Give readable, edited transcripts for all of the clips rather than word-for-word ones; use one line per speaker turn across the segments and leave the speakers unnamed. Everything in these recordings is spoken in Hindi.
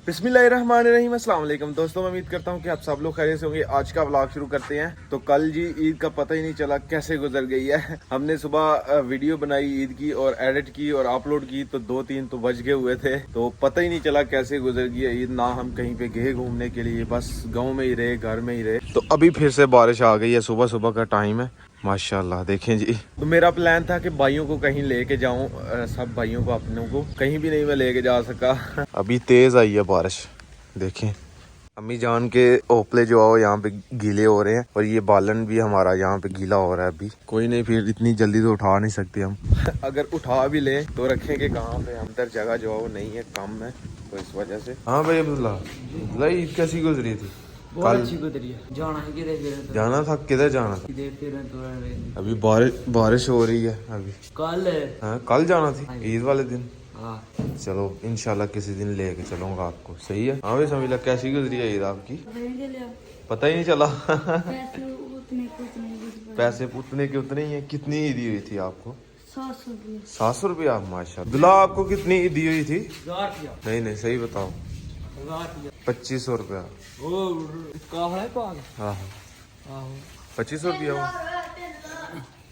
बिस्मिल्लाहिर्रहमानिर्रहीम, अस्सलाम वालेकुम दोस्तों। मैं उम्मीद करता हूँ कि आप सब लोग खैरियत से होंगे। आज का व्लॉग शुरू करते हैं। तो कल जी ईद का पता ही नहीं चला कैसे गुजर गई है। हमने सुबह वीडियो बनाई ईद की और एडिट की और अपलोड की तो 2-3 तो बज गए हुए थे। तो पता ही नहीं चला कैसे गुजर गई ईद। ना हम कहीं पे गए घूमने के लिए, बस गाँव में ही रहे, घर में ही रहे। तो अभी फिर से बारिश आ गई है, सुबह सुबह का टाइम है माशाल्लाह। देखें जी, तो मेरा प्लान था कि भाइयों को कहीं लेके जाऊं, सब भाइयों को अपनों को कहीं भी नहीं मैं लेके जा सका। अभी तेज आई है बारिश, देखें। अम्मी जान के ओपले जो है यहाँ पे गीले हो रहे हैं और ये बालन भी हमारा यहाँ पे गीला हो रहा है। अभी कोई नहीं, फिर इतनी जल्दी तो उठा नहीं सकते हम। अगर उठा भी लें तो रखेंगे कहाँ पे, अंदर जगह जो है वो नहीं है, कम है, तो इस वजह से। हाँ भाई अब्दुल्ला, ईद कैसी गुजरी थी?
बहुत अच्छी गुजरी है। जाना है किधर?
जाना था, किधर जाना था?
तो
अभी बारिश हो रही है अभी।
कल
हाँ, कल जाना थी ईद वाले दिन।
हाँ,
चलो इंशाल्लाह किसी दिन लेके चलूंगा आपको, सही है। हाँ भाई समीला, कैसी गुजरी है ईद आपकी? पता ही नहीं चला। पैसे उतने के उतने ही है। कितनी ईदी हुई थी आपको? 700 रुपया। माशा दुल्ला, आपको कितनी ईदी हुई थी? नहीं सही बताओ। 2500 रुपया। हाँ 2500 रुपया,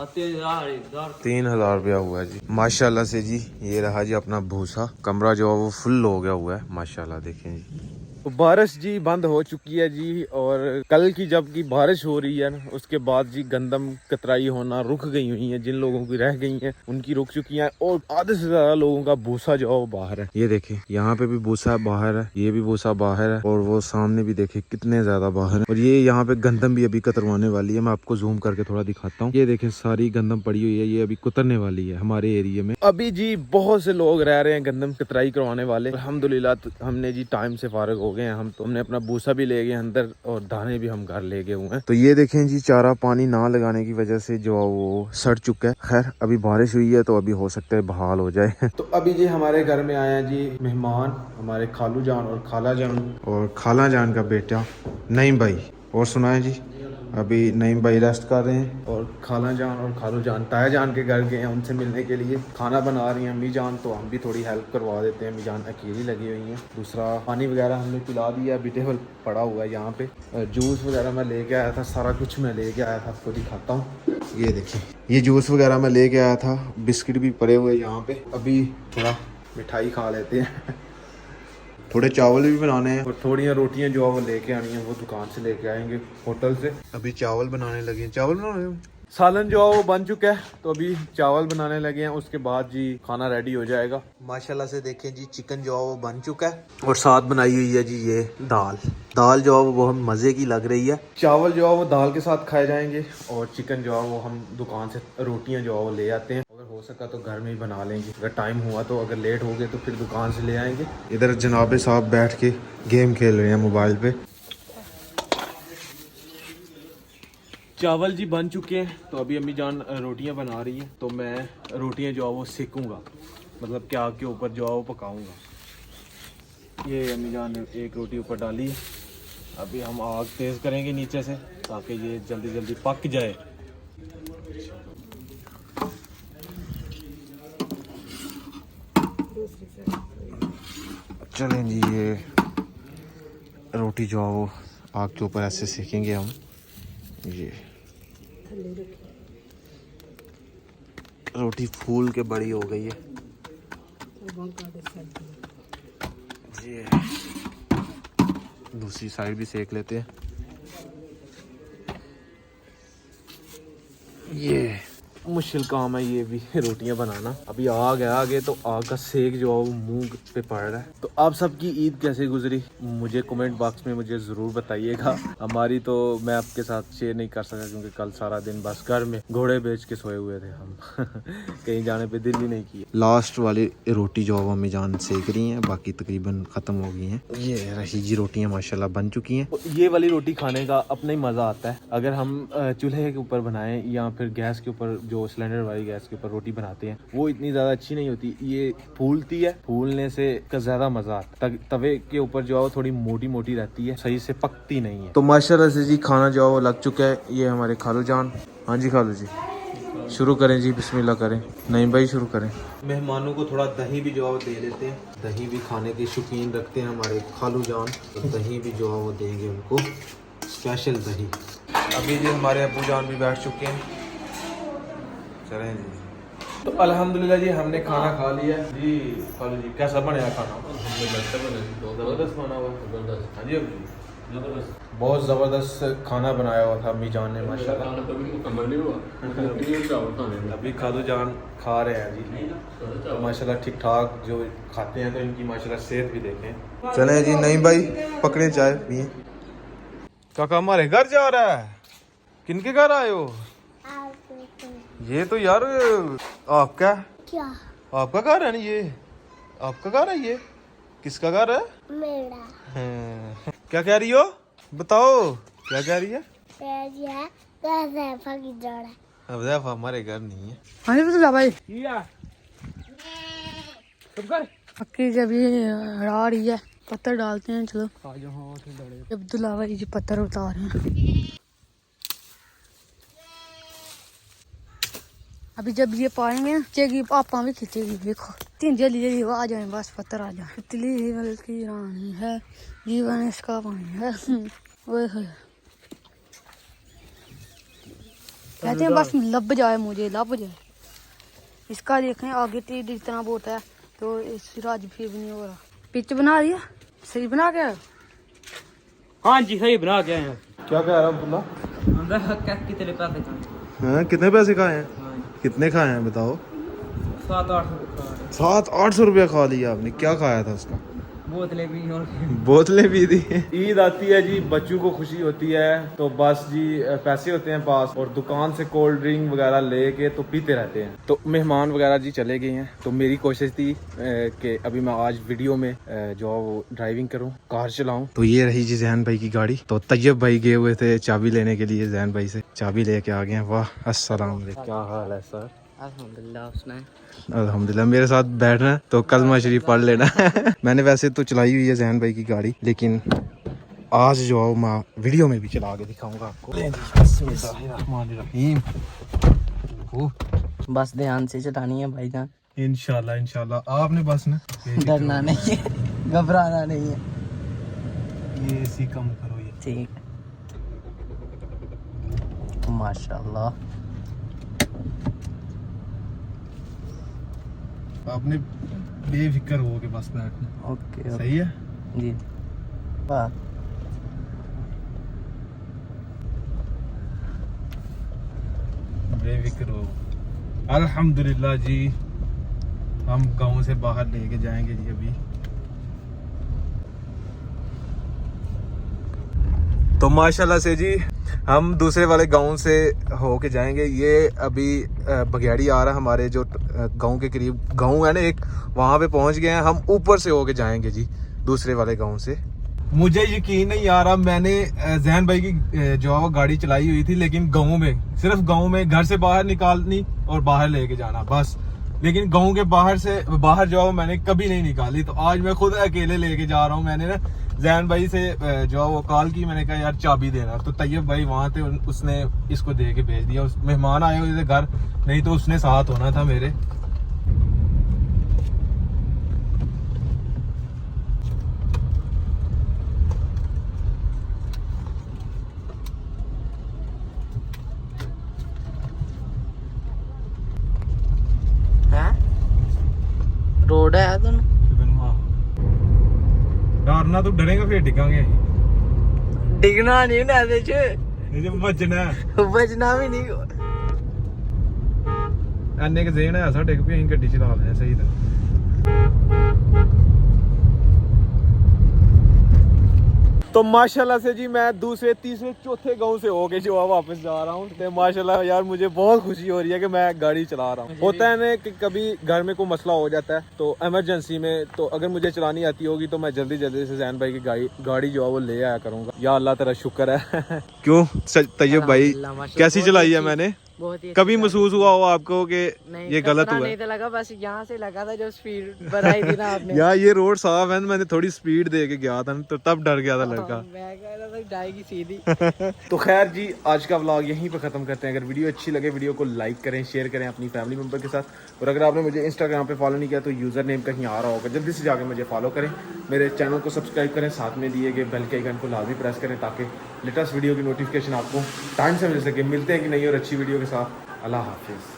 3000 रुपया हुआ है जी। माशाल्लाह से जी। ये रहा जी अपना भूसा। कमरा जो है वो फुल हो गया हुआ है माशाल्लाह, देखें जी। तो बारिश जी बंद हो चुकी है जी। और कल की जब की बारिश हो रही है ना, उसके बाद जी गंदम कतराई होना रुक गई हुई है। जिन लोगों की रह गई है उनकी रुक चुकी है और आधे से ज्यादा लोगों का भूसा जो है वो बाहर है। ये देखें, यहाँ पे भी भूसा बाहर है, ये भी भूसा बाहर है और वो सामने भी देखे कितने ज्यादा बाहर है। और ये यहाँ पे गंदम भी अभी कतरवाने वाली है। मैं आपको जूम करके थोड़ा दिखाता हूँ। ये देखें, सारी गंदम पड़ी हुई है, ये अभी कुतरने वाली है हमारे एरिया में। अभी जी बहुत से लोग रह रहे हैं गंदम कतराई करवाने वाले। अल्हम्दुलिल्लाह हमने जी टाइम से फारिग हो गए हैं हम। तो हमने अपना भूसा भी ले गए अंदर और दाने भी हम घर ले गए हुए हैं। तो ये देखें जी, चारा पानी ना लगाने की वजह से जो वो सड़ चुका है। खैर अभी बारिश हुई है तो अभी हो सकता है बहाल हो जाए। तो अभी जी हमारे घर में आया जी मेहमान, हमारे खालू जान और खाला जान और खाला जान का बेटा नईम भाई। और सुनाए जी, अभी नईम भाई रेस्ट कर रहे हैं और खाला जान और खालू जान ताया जान के घर गए हैं उनसे मिलने के लिए। खाना बना रही हैं अम्मी जान, तो हम भी थोड़ी हेल्प करवा देते हैं। अम्मी जान अकेली लगी हुई हैं। दूसरा पानी वगैरह हमने पिला दिया, अभी टेबल पड़ा हुआ है यहाँ पे। जूस वगैरह मैं लेके आया था, सारा कुछ मैं लेके आया था, आपको दिखाता हूँ। ये देखिए, ये जूस वगैरह मैं लेके आया था, बिस्किट भी पड़े हुए यहाँ पे। अभी थोड़ा मिठाई खा लेते हैं। थोड़े चावल भी बनाने हैं और थोड़ी रोटियां जो है वो लेके आनी है, वो दुकान से लेके आएंगे होटल से। अभी चावल बनाने लगे हैं। चावल बनाने, सालन जो है वो बन चुका है, तो अभी चावल बनाने लगे हैं। उसके बाद जी खाना रेडी हो जाएगा माशाल्लाह से। देखें जी, चिकन जो है वो बन चुका है और साथ बनाई हुई है जी ये दाल जो है वो बहुत मज़े की लग रही है। चावल जो है वो दाल के साथ खाए जाएंगे और चिकन जो है वो हम दुकान से रोटियां जो है वो ले आते हैं। अगर हो सका तो घर में ही बना लेंगे, अगर टाइम हुआ तो। अगर लेट हो गए तो फिर दुकान से ले आएंगे। इधर जनाबे साहब बैठ के गेम खेल रहे हैं मोबाइल पे। चावल जी बन चुके हैं, तो अभी अम्मी जान रोटियां बना रही हैं। तो मैं रोटियां जो है वो सेकूंगा, मतलब क्या के ऊपर जो है वो पकाऊंगा। ये अम्मी जान ने एक रोटी ऊपर डाली है। अभी हम आग तेज़ करेंगे नीचे से ताकि ये जल्दी जल्दी पक जाए। चलें जी, ये रोटी जो है वो आग के ऊपर ऐसे सेकेंगे हम। ये रोटी फूल के बड़ी हो गई है। ये दूसरी साइड भी सेक लेते हैं। ये मुश्किल काम है ये भी, रोटियां बनाना। अभी आग है आगे, तो आग का सेक जो है वो मुंह पे पड़ रहा है। तो आप सबकी ईद कैसे गुजरी मुझे कमेंट बॉक्स में मुझे ज़रूर बताइएगा। हमारी तो मैं आपके साथ शेयर नहीं कर सका क्योंकि कल सारा दिन बस घर में घोड़े बेच के सोए हुए थे हम। कहीं जाने पे दिल ही नहीं किया। लास्ट वाली रोटी जो है अम्मी जान सेक रही हैं, बाकी तकरीबन ख़त्म हो गई हैं। ये रही जी रोटियाँ माशाल्लाह बन चुकी हैं। ये वाली रोटी खाने का अपना ही मज़ा आता है। अगर हम चूल्हे के ऊपर बनाएं या फिर गैस के ऊपर, जो सिलेंडर वाली गैस के ऊपर रोटी बनाते हैं, वो इतनी ज़्यादा अच्छी नहीं होती। ये फूलती है, फूलने से ज़्यादा मज़ा आता है। तवे के ऊपर जो है वो थोड़ी मोटी मोटी रहती है, सही से पकती नहीं है। तो माशाल्लाह से जी खाना जो है वो लग चुका है। ये हमारे खालू जान। हाँ जी खालू जी, शुरू करें जी, बिस्मिल्लाह करें। नहीं भाई शुरू करें। मेहमानों को थोड़ा दही भी जो है वो दे देते हैं, दही भी खाने के शौकीन रखते हैं हमारे खालू जान, तो दही भी जो है वो देंगे उनको, स्पेशल दही। अभी जी हमारे अब्बू जान भी बैठ चुके हैं, चलें जी। तो अल्हम्दुलिल्लाह जी हमने खाना खा लिया जी। खालू जी कैसा बनाया खाना? ज़बरदस्त बना हुआ। हाँ जी अब्बू जी, बहुत ज़बरदस्त खाना बनाया हुआ था अम्मी जान ने माशाल्लाह। अभी खालू जान खा रहे हैं जी, तो माशाल्लाह ठीक ठाक जो खाते हैं, तो इनकी माशाल्लाह सेहत भी देखें। चलें जी। नहीं भाई पकड़े चाय पिए। काका हमारे घर जा रहा है? किनके घर आए हो? ये तो यार आपका
क्या?
आपका घर है ना, ये आपका घर है? ये किसका घर है?
मेरा।
हाँ। क्या कह रही हो बताओ, क्या कह रही है? अब हमारे घर नहीं है।
अरे भाई पक्की जब ये हरा रही है, पत्थर डालते हैं। चलो अब्दुल्ला भाई जी पत्थर उतार रहे हैं। अभी जब ये पाएंगे खींचेगी, पापा भी खींचेगी। देखो तीन जल्दी जल्दी आ जाए, बस पत्थर आ जाए। तितली हिमल की रानी है, जीवन इसका पानी है। ओए होए कहते हैं बस लब जाए, मुझे लब जाए। इसका देखें आगे तीर इतना बहुत है, तो इस राज फिर भी नहीं हो रहा। पिच बना दिया, सही बना के? हाँ जी सही बना के आए।
क्या कह रहा अब्दुल्ला?
कितने पैसे खाए?
हाँ कितने पैसे खाए हैं? कितने खाए हैं बताओ? 700-800 रुपया खा लिया आपने। क्या खाया था उसका?
बोतलें भी और
बोतलें भी दी। ईद आती है जी, बच्चों को खुशी होती है, तो बस जी पैसे होते हैं पास, और दुकान से कोल्ड ड्रिंक वगैरह लेके तो पीते रहते हैं। तो मेहमान वगैरह जी चले गए हैं, तो मेरी कोशिश थी कि अभी मैं आज वीडियो में जो है वो ड्राइविंग करूं, कार चलाऊं। तो ये रही जी जैन भाई की गाड़ी। तो तैयब भाई गए हुए थे चाबी लेने के लिए, जैन भाई से चाबी लेके आ गए हैं। वाह अस्सलाम वालेकुम, क्या हाल है सर? अल्हम्दुलिल्लाह। मेरे साथ बैठना है तो कलमा शरीफ पढ़ लेना। मैंने वैसे तो चलाई हुई है जैन भाई की गाड़ी, लेकिन आज जो है मैं वीडियो में भी चला के दिखाऊंगा आपको।
बस ध्यान से चलानी है भाईजान।
इंशाल्लाह इंशाल्लाह। आपने बस ना
डरना नहीं है, घबराना नहीं है।
ये इसी कम करो ये।
ठीक माशाल्लाह।
आपने बेफिक्र हो के बस बैठना।
ओके
सही है
जी। वाह
बेफिक्र हो। अल्हम्दुलिल्लाह जी हम गांव से बाहर लेके जाएंगे जी अभी। तो माशाल्लाह से जी हम दूसरे वाले गांव से होके जाएंगे। ये अभी बघेड़ी आ रहा है हमारे जो गांव के करीब गांव है ना एक, वहां पे पहुंच गए हैं। हम ऊपर से होके जाएंगे जी दूसरे वाले गांव से। मुझे यकीन नहीं आ रहा, मैंने जैन भाई की जो है वो गाड़ी चलाई हुई थी, लेकिन गांव में, सिर्फ गांव में, घर से बाहर निकालनी और बाहर लेके जाना बस, लेकिन गांव के बाहर से बाहर जो है मैंने कभी नहीं निकाली। तो आज मैं खुद अकेले लेके जा रहा हूँ। मैंने ना जैन भाई से जो है वो कॉल की, मैंने कहा यार चाबी देना, तो तैयब भाई वहाँ थे, उसने इसको दे के भेज दिया। उस मेहमान आए हुए थे घर, नहीं तो उसने साथ होना था मेरे।
रोड है तो
डरना, तो डरेगा फिर डिगेंगे।
डिगना नहीं ना
बचना
बचना भी नहीं।
एने के जेन है साडे भी, ਅਸੀਂ ਗੱਡੀ ਚਲਾ ਲੈਣੇ सही तरह। तो माशाल्लाह से जी मैं दूसरे तीसरे चौथे गांव से होके जो है वापस जा रहा हूँ। तो माशाल्लाह यार मुझे बहुत खुशी हो रही है कि मैं गाड़ी चला रहा हूँ। होता है ना कि कभी घर में कोई मसला हो जाता है, तो इमरजेंसी में, तो अगर मुझे चलानी आती होगी तो मैं जल्दी जल्दी से जैन भाई की गाड़ी जो है वो ले आया करूँगा। या अल्लाह तेरा शुक्र है। क्यों तैयब भाई कैसी चलाई है मैंने?
बहुत ही
कभी महसूस हुआ हो आपको कि
नहीं,
ये गलत
खतरा
हुआ
नहीं था लगा, बस यहाँ से लगा था जो स्पीड बढ़ाई थी ना आपने।
यार ये रोड साफ है, मैंने थोड़ी स्पीड दे के गया था तो तब डर गया था लड़का।
मैं कह रहा था जाएगी सीधी।
तो खैर जी, आज का व्लॉग यहीं पे खत्म करते हैं। अगर वीडियो अच्छी लगे वीडियो को लाइक करें, शेयर करें अपनी फैमिली मेंबर के साथ। और अगर आपने मुझे इंस्टाग्राम पे फॉलो नहीं किया तो यूज़र नेम कहीं आ रहा होगा, जल्दी से जाके मुझे फॉलो करें, मेरे चैनल को सब्सक्राइब करें, साथ में दिए गए बेल के आइकन को लाजमी प्रेस करें ताकि लेटेस्ट वीडियो की नोटिफिकेशन आपको टाइम से मिल सके। मिलते हैं कि नहीं और अच्छी वीडियो के साथ। अल्लाह हाफिज़।